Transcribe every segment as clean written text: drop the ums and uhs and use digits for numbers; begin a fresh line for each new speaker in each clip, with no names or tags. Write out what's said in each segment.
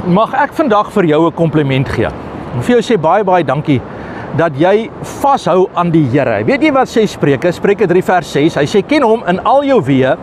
Mag ek vandag vir jou 'n kompliment gee? En vir jou sê baie dankie dat jy vashou aan die Here. Weet jy wat sê Spreuke 3 vers 6? Hy sê ken hom in al jou weë,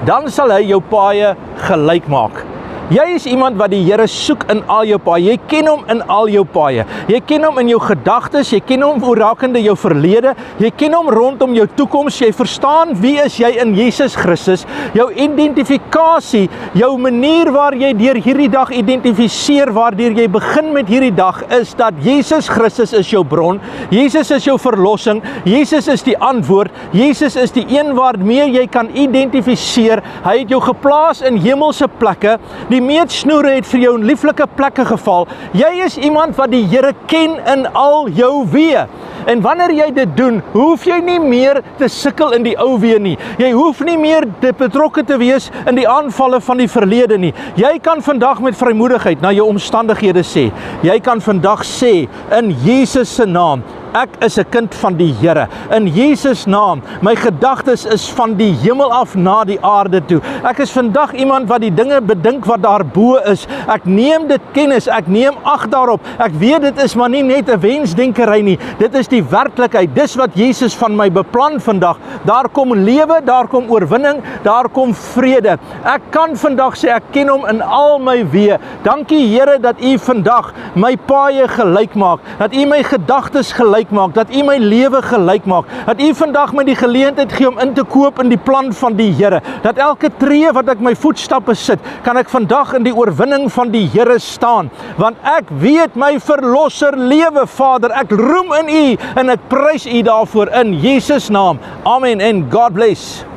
dan sal hy jou paaie gelyk maak. Jy is iemand wat die Here soek in al jou paaie. Jy ken hom in al jou paaie. Jy ken hom in jou gedagtes, jy ken hom rakende jou verlede, jy ken hom rondom jou toekoms, jy verstaan wie is jy in Jesus Christus, jou identifikasie, jou manier waar jy deur hierdie dag identifiseer, waardeur jy begin met hierdie dag, is dat Jesus Christus is jou bron, Jesus is jou verlossing, Jesus is die antwoord, Jesus is die een waarmee jy kan identifiseer, hy het jou geplaas in hemelse plekke, die meetsnoere het vir jou in lieflike plekke geval. Jy is iemand wat die Here ken in al jou weë. En wanneer jy dit doen, hoef jy nie meer te sukkel in die ou weë nie. Jy hoef nie meer betrokke te wees in die aanvalle van die verlede nie. Jy kan vandag met vrymoedigheid na jou omstandighede sê. Jy kan vandag sê in Jesus se naam, ek is 'n kind van die Here. In Jesus naam, my gedagtes is van die hemel af na die aarde toe. Ek is vandag iemand wat die dinge bedink wat daarbo is. Ek neem dit kennis, ek neem ag daarop. Ek weet dit is maar nie net 'n wensdenkery nie. Dit is die werklikheid. Dis wat Jesus van my beplan vandag. Daar kom lewe, daar kom oorwinning, daar kom vrede. Ek kan vandag sê ek ken hom in al my weë. Dankie Here dat U vandag my paaie gelyk maak, dat U my gedagtes gelyk maak, dat U my lewe gelyk maak, dat U vandag my die geleentheid gee om in te koop in die plan van die Here, dat elke tree wat ek my voetstappe sit, kan ek vandag in die oorwinning van die Here staan, want ek weet my verlosser lewe, Vader, ek roem in U en ek prys U daarvoor in Jesus naam. Amen en God bless.